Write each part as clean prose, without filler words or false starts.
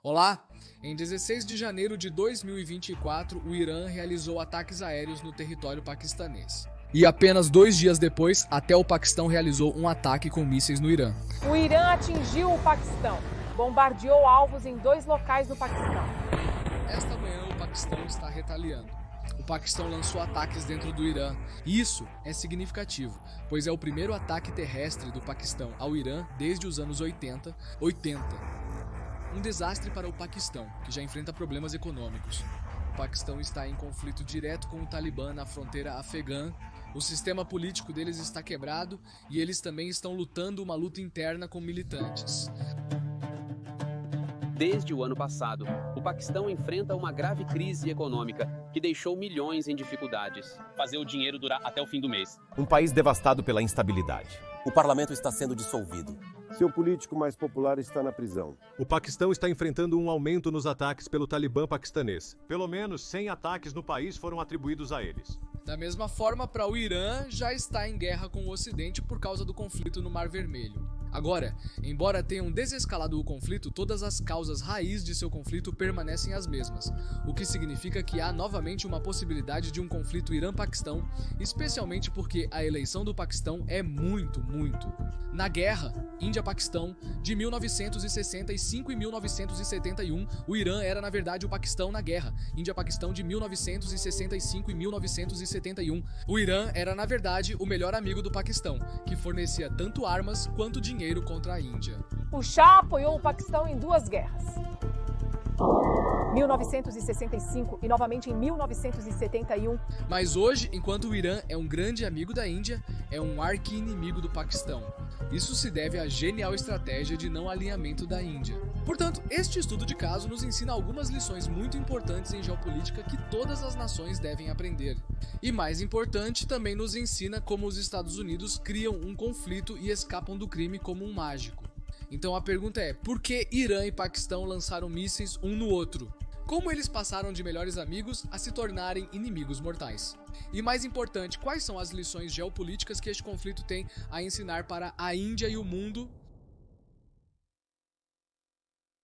Olá! Em 16 de janeiro de 2024, o Irã realizou ataques aéreos no território paquistanês. E apenas 2 dias depois, até o Paquistão realizou um ataque com mísseis no Irã. O Irã atingiu o Paquistão, bombardeou alvos em 2 locais do Paquistão. Esta manhã, o Paquistão está retaliando. O Paquistão lançou ataques dentro do Irã. E isso é significativo, pois é o primeiro ataque terrestre do Paquistão ao Irã desde os anos 80. Um desastre para o Paquistão, que já enfrenta problemas econômicos. O Paquistão está em conflito direto com o Talibã na fronteira afegã. O sistema político deles está quebrado e eles também estão lutando uma luta interna com militantes. Desde o ano passado, o Paquistão enfrenta uma grave crise econômica que deixou milhões em dificuldades. Fazer o dinheiro durar até o fim do mês. Um país devastado pela instabilidade. O parlamento está sendo dissolvido. Seu político mais popular está na prisão. O Paquistão está enfrentando um aumento nos ataques pelo Talibã paquistanês. Pelo menos 100 ataques no país foram atribuídos a eles. Da mesma forma, para o Irã, já está em guerra com o Ocidente por causa do conflito no Mar Vermelho. Agora, embora tenham desescalado o conflito, todas as causas raiz de seu conflito permanecem as mesmas, o que significa que há novamente uma possibilidade de um conflito Irã-Paquistão, especialmente porque a eleição do Paquistão é muito. Na guerra Índia-Paquistão de 1965 e 1971, o Irã era na verdade o Paquistão na guerra. Índia-Paquistão de 1965 e 1971. O Irã era na verdade o melhor amigo do Paquistão, que fornecia tanto armas quanto dinheiro contra a Índia. O Shah apoiou o Paquistão em 2 guerras. 1965 e novamente em 1971. Mas hoje, enquanto o Irã é um grande amigo da Índia, é um arqui-inimigo do Paquistão. Isso se deve à genial estratégia de não alinhamento da Índia. Portanto, este estudo de caso nos ensina algumas lições muito importantes em geopolítica que todas as nações devem aprender. E mais importante, também nos ensina como os Estados Unidos criam um conflito e escapam do crime como um mágico. Então a pergunta é, por que Irã e Paquistão lançaram mísseis um no outro? Como eles passaram de melhores amigos a se tornarem inimigos mortais? E mais importante, quais são as lições geopolíticas que este conflito tem a ensinar para a Índia e o mundo?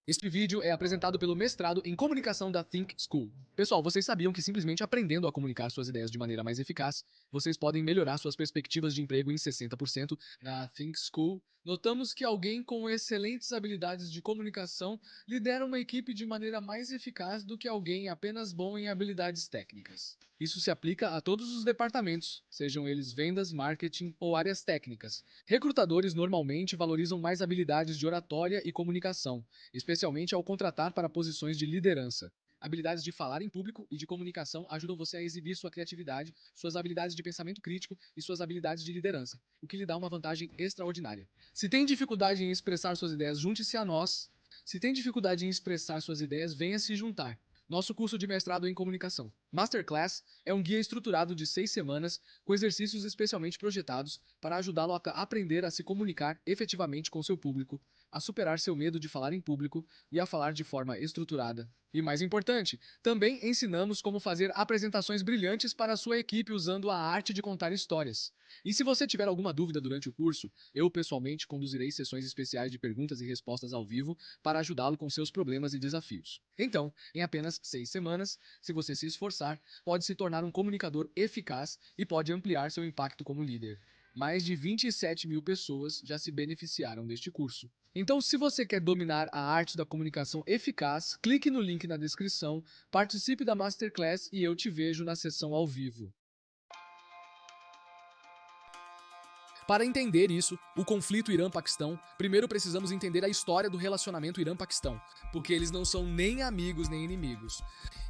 Este vídeo é apresentado pelo mestrado em comunicação da Think School. Pessoal, vocês sabiam que simplesmente aprendendo a comunicar suas ideias de maneira mais eficaz, vocês podem melhorar suas perspectivas de emprego em 60%? Na Think School, notamos que alguém com excelentes habilidades de comunicação lidera uma equipe de maneira mais eficaz do que alguém apenas bom em habilidades técnicas. Isso se aplica a todos os departamentos, sejam eles vendas, marketing ou áreas técnicas. Recrutadores normalmente valorizam mais habilidades de oratória e comunicação, especialmente ao contratar para posições de liderança. Habilidades de falar em público e de comunicação ajudam você a exibir sua criatividade, suas habilidades de pensamento crítico e suas habilidades de liderança, o que lhe dá uma vantagem extraordinária. Se tem dificuldade em expressar suas ideias, junte-se a nós. Se tem dificuldade em expressar suas ideias, venha se juntar. Nosso curso de mestrado em comunicação. Masterclass é um guia estruturado de 6 semanas, com exercícios especialmente projetados para ajudá-lo a aprender a se comunicar efetivamente com seu público, a superar seu medo de falar em público e a falar de forma estruturada. E mais importante, também ensinamos como fazer apresentações brilhantes para a sua equipe usando a arte de contar histórias. E se você tiver alguma dúvida durante o curso, eu pessoalmente conduzirei sessões especiais de perguntas e respostas ao vivo para ajudá-lo com seus problemas e desafios. Então, em apenas 6 semanas, se você se esforçar, pode se tornar um comunicador eficaz e pode ampliar seu impacto como líder. Mais de 27 mil pessoas já se beneficiaram deste curso. Então, se você quer dominar a arte da comunicação eficaz, clique no link na descrição, participe da Masterclass e eu te vejo na sessão ao vivo. Para entender isso, o conflito Irã-Paquistão, primeiro precisamos entender a história do relacionamento Irã-Paquistão, porque eles não são nem amigos nem inimigos.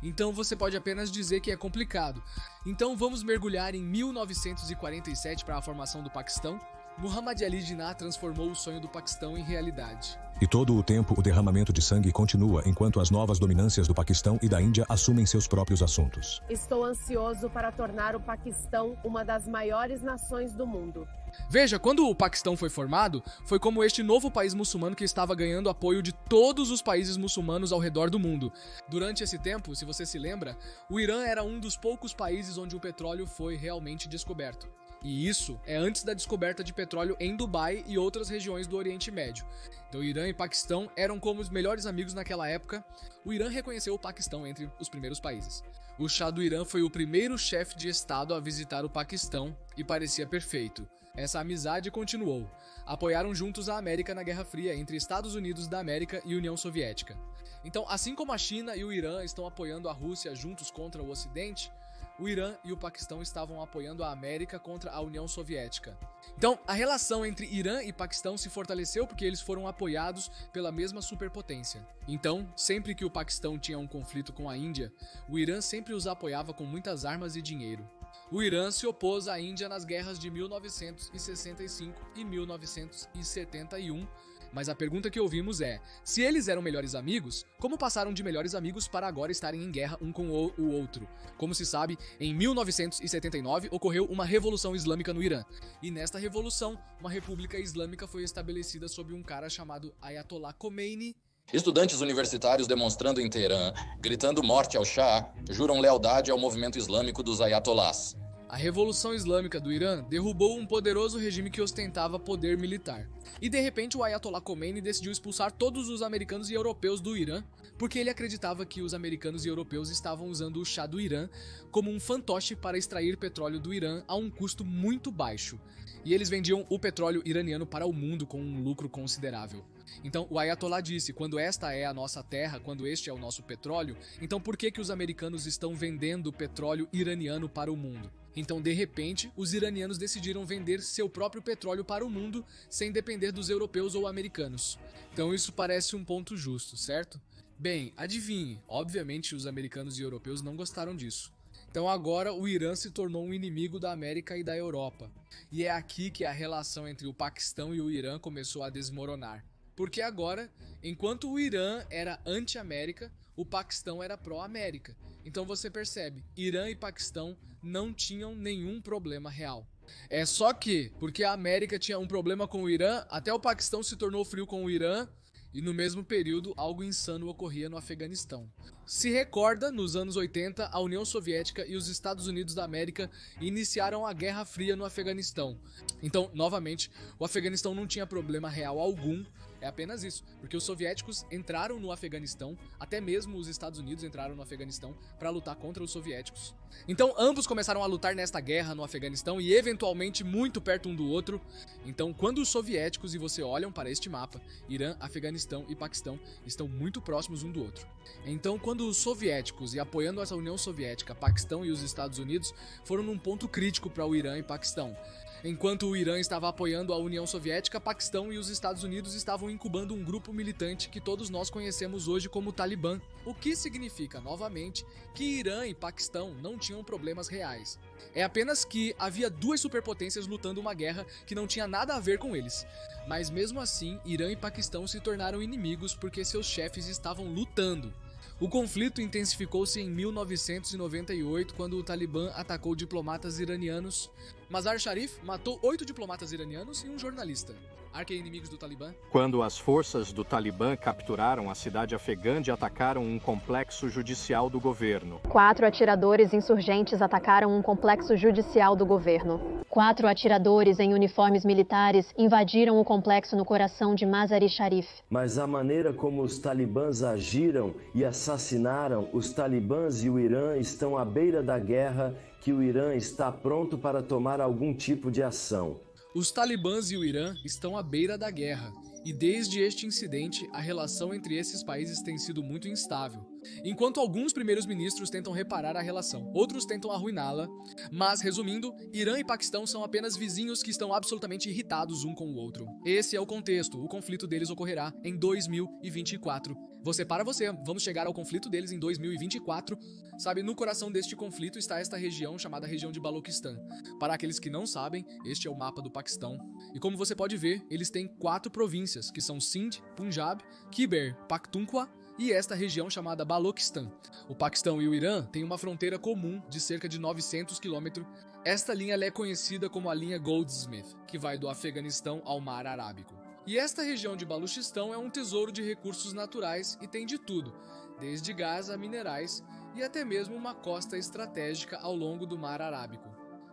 Então você pode apenas dizer que é complicado. Então vamos mergulhar em 1947 para a formação do Paquistão. Muhammad Ali Jinnah transformou o sonho do Paquistão em realidade. E todo o tempo o derramamento de sangue continua enquanto as novas dominâncias do Paquistão e da Índia assumem seus próprios assuntos. Estou ansioso para tornar o Paquistão uma das maiores nações do mundo. Veja, quando o Paquistão foi formado, foi como este novo país muçulmano que estava ganhando apoio de todos os países muçulmanos ao redor do mundo. Durante esse tempo, se você se lembra, o Irã era um dos poucos países onde o petróleo foi realmente descoberto. E isso é antes da descoberta de petróleo em Dubai e outras regiões do Oriente Médio. Então Irã e Paquistão eram como os melhores amigos naquela época. O Irã reconheceu o Paquistão entre os primeiros países. O Shah do Irã foi o primeiro chefe de estado a visitar o Paquistão e parecia perfeito. Essa amizade continuou. Apoiaram juntos a América na Guerra Fria entre Estados Unidos da América e União Soviética. Então, assim como a China e o Irã estão apoiando a Rússia juntos contra o Ocidente, o Irã e o Paquistão estavam apoiando a América contra a União Soviética. Então, a relação entre Irã e Paquistão se fortaleceu porque eles foram apoiados pela mesma superpotência. Então, sempre que o Paquistão tinha um conflito com a Índia, o Irã sempre os apoiava com muitas armas e dinheiro. O Irã se opôs à Índia nas guerras de 1965 e 1971, mas a pergunta que ouvimos é, se eles eram melhores amigos, como passaram de melhores amigos para agora estarem em guerra um com o outro? Como se sabe, em 1979 ocorreu uma revolução islâmica no Irã, e nesta revolução, uma república islâmica foi estabelecida sob um cara chamado Ayatollah Khomeini. Estudantes universitários demonstrando em Teherã, gritando morte ao Shah, juram lealdade ao movimento islâmico dos Ayatollahs. A Revolução Islâmica do Irã derrubou um poderoso regime que ostentava poder militar. E de repente o Ayatollah Khomeini decidiu expulsar todos os americanos e europeus do Irã, porque ele acreditava que os americanos e europeus estavam usando o Shah do Irã como um fantoche para extrair petróleo do Irã a um custo muito baixo. E eles vendiam o petróleo iraniano para o mundo com um lucro considerável. Então o Ayatollah disse, quando esta é a nossa terra, quando este é o nosso petróleo, então por que os americanos estão vendendo petróleo iraniano para o mundo? Então, de repente, os iranianos decidiram vender seu próprio petróleo para o mundo sem depender dos europeus ou americanos. Então isso parece um ponto justo, certo? Bem, adivinhe, obviamente os americanos e europeus não gostaram disso. Então agora o Irã se tornou um inimigo da América e da Europa. E é aqui que a relação entre o Paquistão e o Irã começou a desmoronar. Porque agora, enquanto o Irã era anti-América, o Paquistão era pró-América. Então você percebe, Irã e Paquistão não tinham nenhum problema real. É só que, porque a América tinha um problema com o Irã, até o Paquistão se tornou frio com o Irã, e no mesmo período algo insano ocorria no Afeganistão. Se recorda, nos anos 80, a União Soviética e os Estados Unidos da América iniciaram a Guerra Fria no Afeganistão. Então, novamente, o Afeganistão não tinha problema real algum. É apenas isso, porque os soviéticos entraram no Afeganistão, até mesmo os Estados Unidos entraram no Afeganistão para lutar contra os soviéticos. Então ambos começaram a lutar nesta guerra no Afeganistão e eventualmente muito perto um do outro. Então quando os soviéticos, e você olham para este mapa, Irã, Afeganistão e Paquistão estão muito próximos um do outro. Então quando os soviéticos, e apoiando essa União Soviética, Paquistão e os Estados Unidos, foram num ponto crítico para o Irã e Paquistão. Enquanto o Irã estava apoiando a União Soviética, Paquistão e os Estados Unidos estavam incubando um grupo militante que todos nós conhecemos hoje como Talibã. O que significa, novamente, que Irã e Paquistão não tinham problemas reais. É apenas que havia duas superpotências lutando uma guerra que não tinha nada a ver com eles. Mas mesmo assim, Irã e Paquistão se tornaram inimigos porque seus chefes estavam lutando. O conflito intensificou-se em 1998, quando o Talibã atacou diplomatas iranianos. Mazar Sharif matou 8 diplomatas iranianos e um jornalista. Arqui-inimigos do Talibã. Quando as forças do Talibã capturaram a cidade afegã e atacaram um complexo judicial do governo. 4 atiradores insurgentes atacaram um complexo judicial do governo. 4 atiradores em uniformes militares invadiram o complexo no coração de Mazar-e Sharif. Mas a maneira como os talibãs agiram e assassinaram os talibãs e o Irã estão à beira da guerra que o Irã está pronto para tomar algum tipo de ação. Os talibãs e o Irã estão à beira da guerra, e desde este incidente, a relação entre esses países tem sido muito instável. Enquanto alguns primeiros ministros tentam reparar a relação, outros tentam arruiná-la, mas, resumindo, Irã e Paquistão são apenas vizinhos que estão absolutamente irritados um com o outro. Esse é o contexto, o conflito deles ocorrerá em 2024. Vamos chegar ao conflito deles em 2024. Sabe, no coração deste conflito está esta região chamada região de Baloquistão. Para aqueles que não sabem, este é o mapa do Paquistão. E como você pode ver, eles têm 4 províncias, que são Sindh, Punjab, Khyber Pakhtunkhwa e esta região chamada Baloquistão. O Paquistão e o Irã têm uma fronteira comum de cerca de 900 km. Esta linha é conhecida como a linha Goldsmith, que vai do Afeganistão ao Mar Arábico. E esta região de Baluchistão é um tesouro de recursos naturais e tem de tudo, desde gás a minerais e até mesmo uma costa estratégica ao longo do Mar Arábico.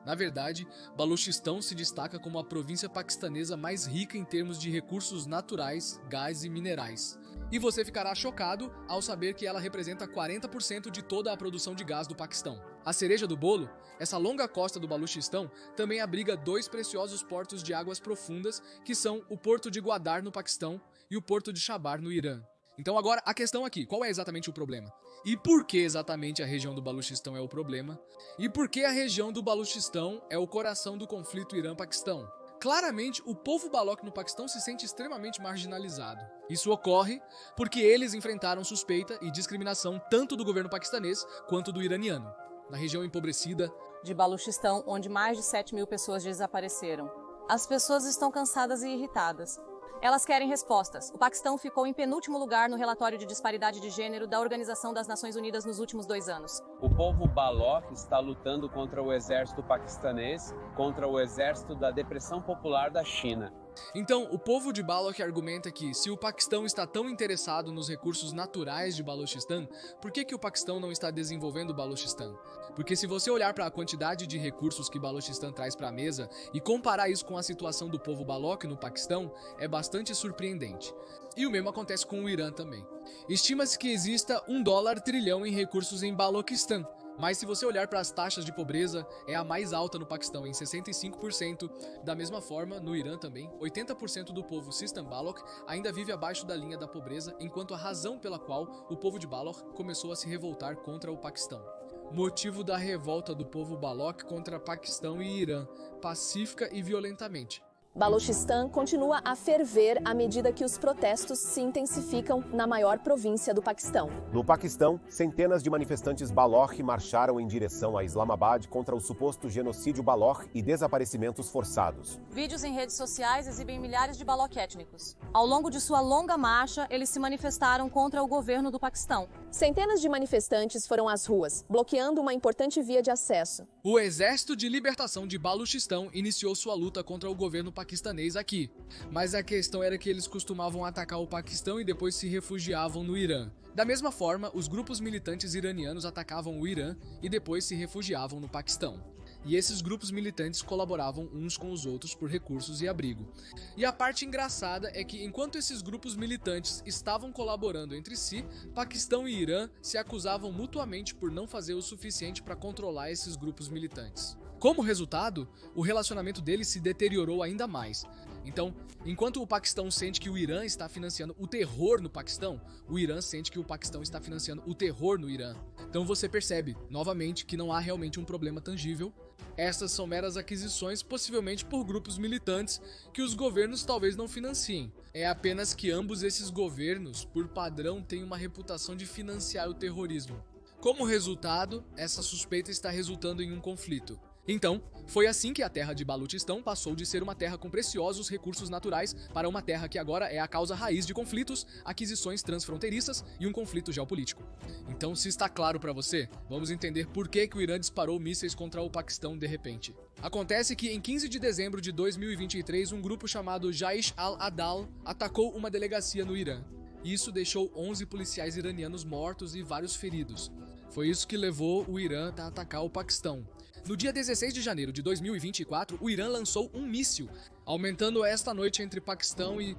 Na verdade, Baluchistão se destaca como a província paquistanesa mais rica em termos de recursos naturais, gás e minerais. E você ficará chocado ao saber que ela representa 40% de toda a produção de gás do Paquistão. A cereja do bolo, essa longa costa do Baluchistão também abriga 2 preciosos portos de águas profundas, que são o Porto de Gwadar no Paquistão e o Porto de Shabar no Irã. Então agora, a questão aqui, qual é exatamente o problema? E por que exatamente a região do Baluchistão é o problema? E por que a região do Baluchistão é o coração do conflito Irã-Paquistão? Claramente, o povo Baloch no Paquistão se sente extremamente marginalizado. Isso ocorre porque eles enfrentaram suspeita e discriminação tanto do governo paquistanês quanto do iraniano. Na região empobrecida de Baluchistão, onde mais de 7.000 pessoas desapareceram. As pessoas estão cansadas e irritadas. Elas querem respostas. O Paquistão ficou em penúltimo lugar no relatório de disparidade de gênero da Organização das Nações Unidas nos últimos 2 anos. O povo Baloch está lutando contra o exército paquistanês, contra o exército da Depressão Popular da China. Então, o povo de Baloch argumenta que, se o Paquistão está tão interessado nos recursos naturais de Baluchistão, por que o Paquistão não está desenvolvendo Baluchistão? Porque se você olhar para a quantidade de recursos que Baluchistão traz para a mesa e comparar isso com a situação do povo Baloch no Paquistão, é bastante surpreendente. E o mesmo acontece com o Irã também. Estima-se que exista $1 trilhão em recursos em Balochistão. Mas se você olhar para as taxas de pobreza, é a mais alta no Paquistão, em 65%. Da mesma forma, no Irã também, 80% do povo Sistan Baloch ainda vive abaixo da linha da pobreza, enquanto a razão pela qual o povo de Baloch começou a se revoltar contra o Paquistão. Motivo da revolta do povo Baloch contra Paquistão e Irã, pacífica e violentamente. Baluchistão continua a ferver à medida que os protestos se intensificam na maior província do Paquistão. No Paquistão, centenas de manifestantes Baloch marcharam em direção a Islamabad contra o suposto genocídio Baloch e desaparecimentos forçados. Vídeos em redes sociais exibem milhares de Baloch étnicos. Ao longo de sua longa marcha, eles se manifestaram contra o governo do Paquistão. Centenas de manifestantes foram às ruas, bloqueando uma importante via de acesso. O Exército de Libertação de Baluchistão iniciou sua luta contra o governo paquistanês aqui. Mas a questão era que eles costumavam atacar o Paquistão e depois se refugiavam no Irã. Da mesma forma, os grupos militantes iranianos atacavam o Irã e depois se refugiavam no Paquistão. E esses grupos militantes colaboravam uns com os outros por recursos e abrigo. E a parte engraçada é que, enquanto esses grupos militantes estavam colaborando entre si, Paquistão e Irã se acusavam mutuamente por não fazer o suficiente para controlar esses grupos militantes. Como resultado, o relacionamento deles se deteriorou ainda mais. Então, enquanto o Paquistão sente que o Irã está financiando o terror no Paquistão, o Irã sente que o Paquistão está financiando o terror no Irã. Então você percebe, novamente, que não há realmente um problema tangível. Essas são meras aquisições, possivelmente por grupos militantes, que os governos talvez não financiem. É apenas que ambos esses governos, por padrão, têm uma reputação de financiar o terrorismo. Como resultado, essa suspeita está resultando em um conflito. Então, foi assim que a terra de Baluchistão passou de ser uma terra com preciosos recursos naturais para uma terra que agora é a causa raiz de conflitos, aquisições transfronteiriças e um conflito geopolítico. Então, se está claro para você, vamos entender por que o Irã disparou mísseis contra o Paquistão de repente. Acontece que em 15 de dezembro de 2023, um grupo chamado Jaish al-Adal atacou uma delegacia no Irã. Isso deixou 11 policiais iranianos mortos e vários feridos. Foi isso que levou o Irã a atacar o Paquistão. No dia 16 de janeiro de 2024, o Irã lançou um míssil, aumentando esta noite entre Paquistão e...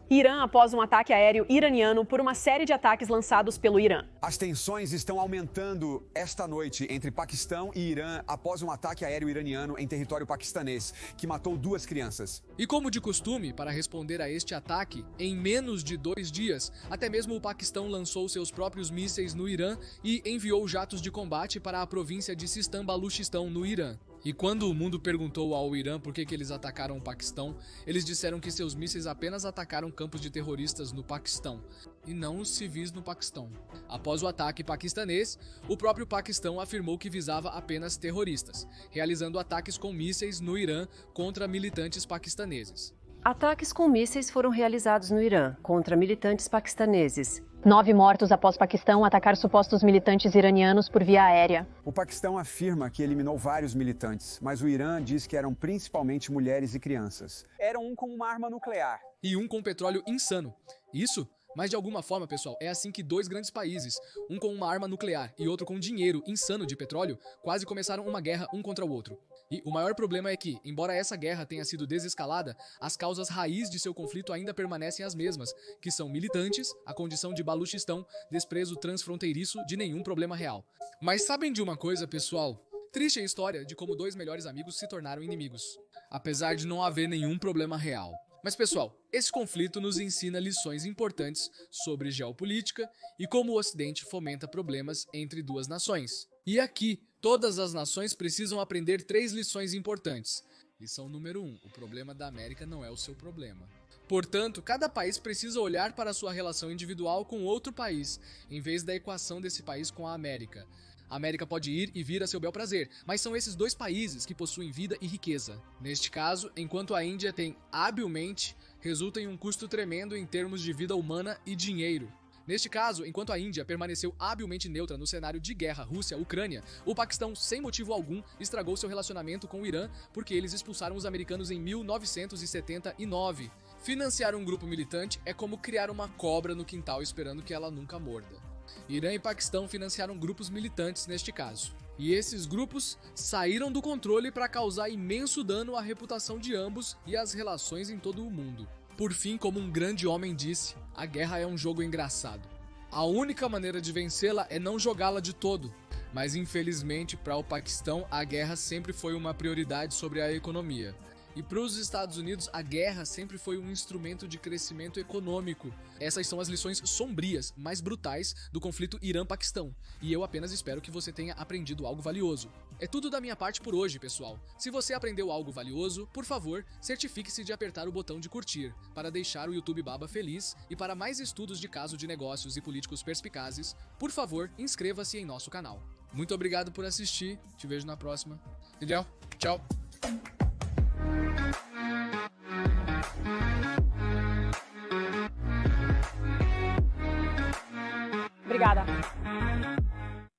Irã após um ataque aéreo iraniano por uma série de ataques lançados pelo Irã. As tensões estão aumentando esta noite entre Paquistão e Irã após um ataque aéreo iraniano em território paquistanês, que matou 2 crianças. E como de costume, para responder a este ataque, em menos de 2 dias, até mesmo o Paquistão lançou seus próprios mísseis no Irã e enviou jatos de combate para a província de Sistan Baluchistão, no Irã. E quando o mundo perguntou ao Irã por que eles atacaram o Paquistão, eles disseram que seus mísseis apenas atacaram campos de terroristas no Paquistão, e não os civis no Paquistão. Após o ataque paquistanês, o próprio Paquistão afirmou que visava apenas terroristas, realizando ataques com mísseis no Irã contra militantes paquistaneses. Ataques com mísseis foram realizados no Irã contra militantes paquistaneses. 9 mortos após Paquistão atacar supostos militantes iranianos por via aérea. O Paquistão afirma que eliminou vários militantes, mas o Irã diz que eram principalmente mulheres e crianças. Eram um com uma arma nuclear. E um com petróleo insano. Isso Mas de alguma forma, pessoal, é assim que dois grandes países, um com uma arma nuclear e outro com dinheiro insano de petróleo, quase começaram uma guerra um contra o outro. E o maior problema é que, embora essa guerra tenha sido desescalada, as causas raiz de seu conflito ainda permanecem as mesmas, que são militantes, a condição de Baluchistão, desprezo transfronteiriço de nenhum problema real. Mas sabem de uma coisa, pessoal? Triste a história de como dois melhores amigos se tornaram inimigos, apesar de não haver nenhum problema real. Mas pessoal, esse conflito nos ensina lições importantes sobre geopolítica e como o Ocidente fomenta problemas entre duas nações. E aqui, todas as nações precisam aprender 3 lições importantes. Lição número 1, o problema da América não é o seu problema. Portanto, cada país precisa olhar para a sua relação individual com outro país, em vez da equação desse país com a América. A América pode ir e vir a seu bel prazer, mas são esses dois países que possuem vida e riqueza. Neste caso, enquanto a Índia tem habilmente, resulta em um custo tremendo em termos de vida humana e dinheiro. Neste caso, enquanto a Índia permaneceu habilmente neutra no cenário de guerra Rússia-Ucrânia, o Paquistão, sem motivo algum, estragou seu relacionamento com o Irã porque eles expulsaram os americanos em 1979. Financiar um grupo militante é como criar uma cobra no quintal esperando que ela nunca morda. Irã e Paquistão financiaram grupos militantes neste caso. E esses grupos saíram do controle para causar imenso dano à reputação de ambos e às relações em todo o mundo. Por fim, como um grande homem disse, a guerra é um jogo engraçado. A única maneira de vencê-la é não jogá-la de todo. Mas infelizmente, para o Paquistão, a guerra sempre foi uma prioridade sobre a economia. E para os Estados Unidos, a guerra sempre foi um instrumento de crescimento econômico. Essas são as lições sombrias, mais brutais, do conflito Irã-Paquistão. E eu apenas espero que você tenha aprendido algo valioso. É tudo da minha parte por hoje, pessoal. Se você aprendeu algo valioso, por favor, certifique-se de apertar o botão de curtir, para deixar o YouTube Baba feliz, e para mais estudos de caso de negócios e políticos perspicazes, por favor, inscreva-se em nosso canal. Muito obrigado por assistir, te vejo na próxima. Entendeu? Tchau! Obrigada.